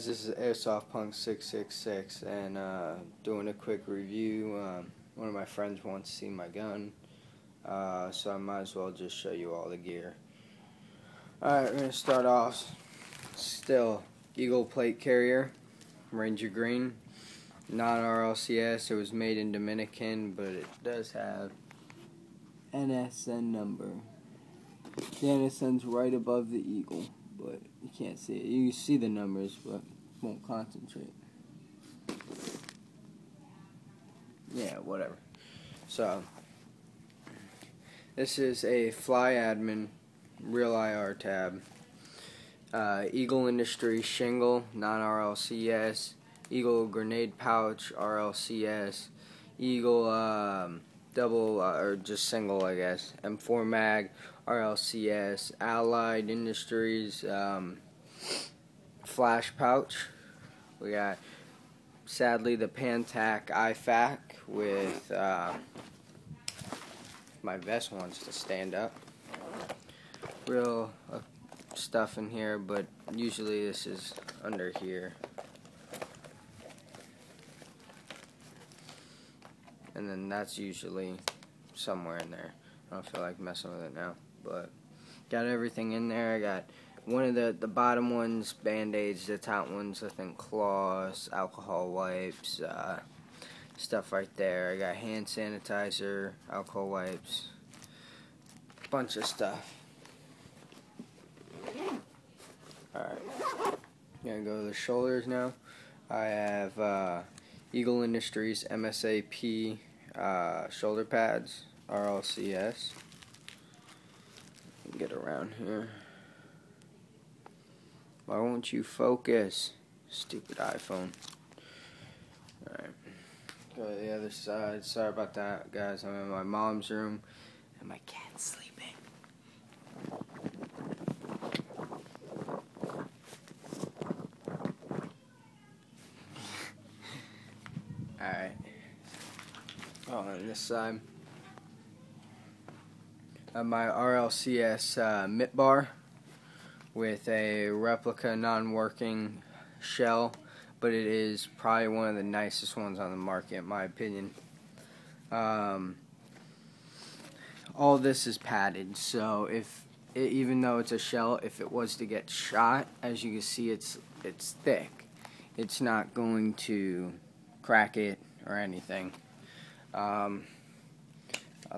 this is Airsoft Punk 666 and doing a quick review. One of my friends wants to see my gun, so I might as well just show you all the gear. Alright, we're going to start off. Still, Eagle plate carrier, Ranger green, not RLCS. It was made in Dominican, but it does have NSN number. The NSN's right above the Eagle, but you can't see it. You can see the numbers, but won't concentrate. Yeah, whatever. So, this is a Fly Admin Real IR tab. Eagle Industries shingle, non-RLCS. Eagle grenade pouch, RLCS. Eagle double or just single, I guess. M4 mag, RLCS. Allied Industries flash pouch. We got, sadly, the Pantac IFAC with my vest wants to stand up. Real stuff in here, but usually this is under here. And then that's usually somewhere in there. I don't feel like messing with it now, but got everything in there. I got one of the bottom ones, Band-Aids, the top ones, I think cloths, alcohol wipes, stuff right there. I got hand sanitizer, alcohol wipes, bunch of stuff. Alright, gonna go to the shoulders now. I have Eagle Industries MSAP shoulder pads, RLCS. Get around here. Why won't you focus? Stupid iPhone. Alright, go to the other side. Sorry about that, guys. I'm in my mom's room and my cat's sleeping. Alright. Oh, on this side, my RLCS mitt bar with a replica non-working shell, but it is probably one of the nicest ones on the market, in my opinion. All this is padded, so even though it's a shell, if it was to get shot, as you can see, it's thick. It's not going to crack it or anything. I'll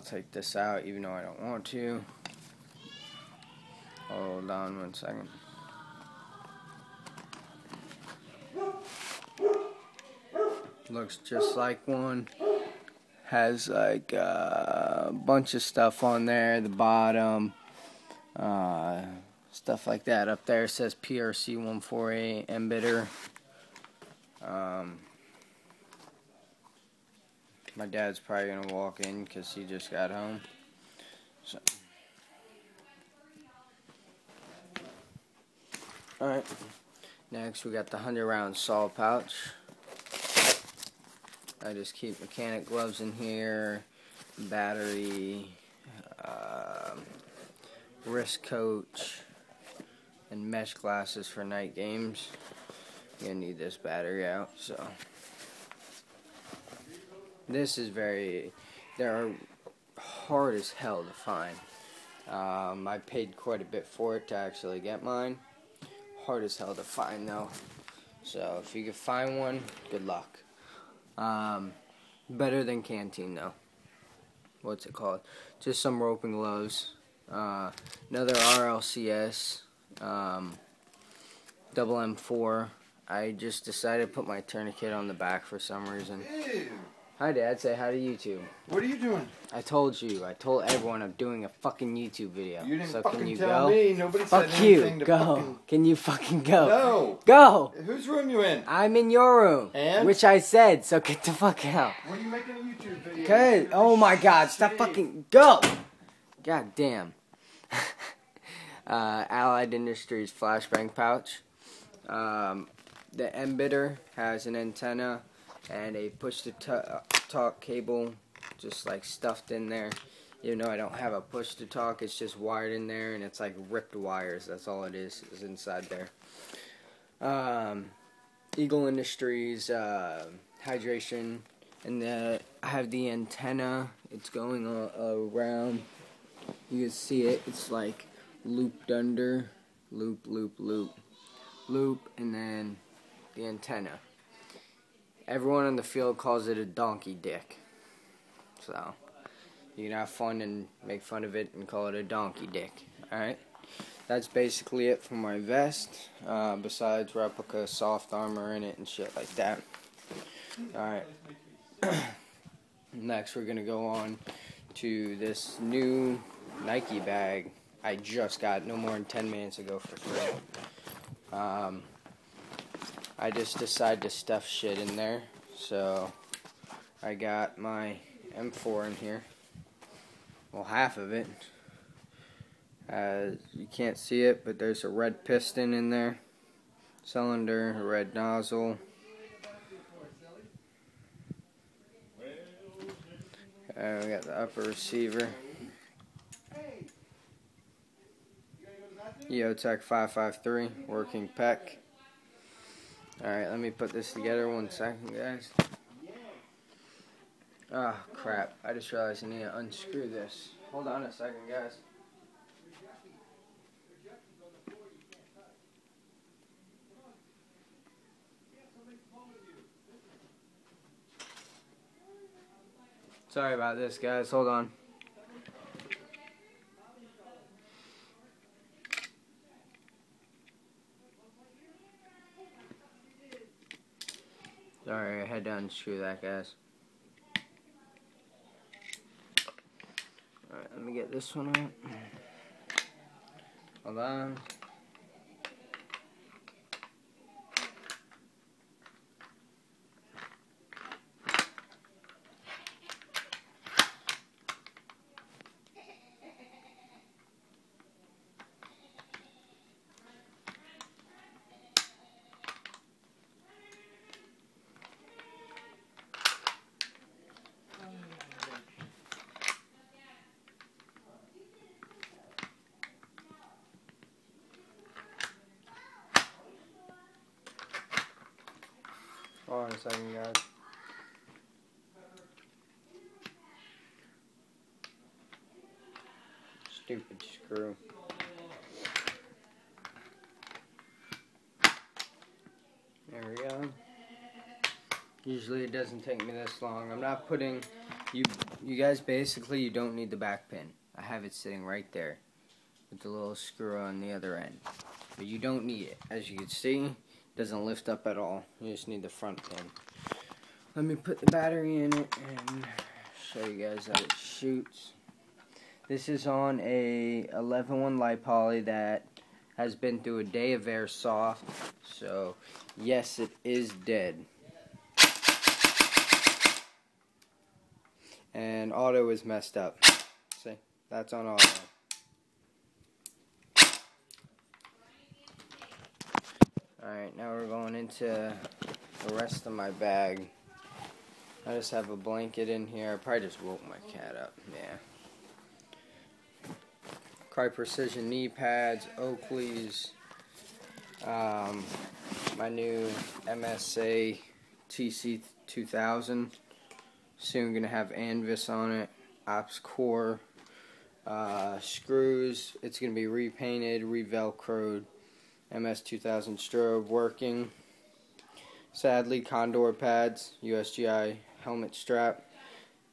take this out even though I don't want to. Hold on one second. Looks just like one. Has like a bunch of stuff on there, the bottom, stuff like that. Up there says PRC 148 embedder. My dad's probably gonna walk in because he just got home. So, alright. Next, we got the 100-round saw pouch. I just keep mechanic gloves in here, battery, wrist coach, and mesh glasses for night games. You're gonna need this battery out, so. This is they're hard as hell to find. I paid quite a bit for it to actually get mine. Hard as hell to find though. So if you can find one, good luck. Better than Canteen though. What's it called? Just some rope and gloves. Another RLCS. Double M4. I just decided to put my tourniquet on the back for some reason. Ew. Hi, Dad. Say hi to YouTube. What are you doing? I told you. I told everyone I'm doing a fucking YouTube video. You didn't so fucking can you tell go? me. Nobody Fuck said anything you. to Go. fucking... Can you fucking go? No. Go. Whose room you in? I'm in your room. And? Which I said, so get the fuck out. What are you making a YouTube video? Okay. Oh my god. Stop fucking. Go. God damn. Allied Industries flashbang pouch. The embedder has an antenna and a push-to-talk cable just like stuffed in there. Even though I don't have a push-to-talk, it's just wired in there, and it's like ripped wires. That's all it is inside there. Eagle Industries hydration, and I have the antenna. It's going around. You can see it. It's like looped under, loop, and then the antenna. Everyone in the field calls it a donkey dick. So you can have fun and make fun of it and call it a donkey dick. Alright? That's basically it for my vest. Besides replica soft armor in it and shit like that. Alright. Next we're gonna go on to this new Nike bag I just got no more than 10 minutes ago for free. I just decided to stuff shit in there, so I got my M4 in here. Well, half of it. You can't see it, but there's a red piston in there, cylinder, a red nozzle. We got the upper receiver. EOTech 553, working PEC. Alright, let me put this together 1 second, guys. Oh, crap. I just realized I need to unscrew this. Hold on a second, guys. Sorry about this, guys. Hold on. Sorry, I had to unscrew that, guys. Alright, let me get this one out. Hold on. Hold on a second, guys. Stupid screw. There we go. Usually it doesn't take me this long. I'm not putting... You guys, basically, you don't need the back pin. I have it sitting right there with the little screw on the other end. But you don't need it. As you can see, it doesn't lift up at all. You just need the front pin. Let me put the battery in it and show you guys how it shoots. This is on a 11-1 light poly that has been through a day of airsoft. So, yes, it is dead. And auto is messed up. See, that's on auto. Alright, now we're going into the rest of my bag. I just have a blanket in here. I probably just woke my cat up. Yeah. Cry Precision knee pads, Oakley's, my new MSA TC 2000. Soon gonna have Anvis on it, Ops Core, screws. It's gonna be repainted, re-velcroed. MS 2000 strobe working. Sadly, Condor pads, USGI helmet strap.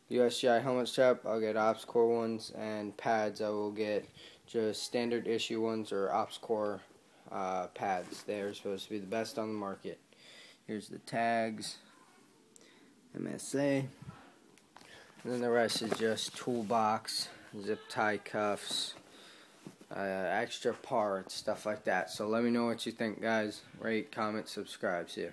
USGI helmet strap, I'll get Ops Core ones, and pads I will get just standard issue ones or Ops Core pads. They're supposed to be the best on the market. Here's the tags, MSA, and then the rest is just toolbox, zip tie cuffs, extra parts, stuff like that. So let me know what you think, guys. Rate, comment, subscribe. See ya.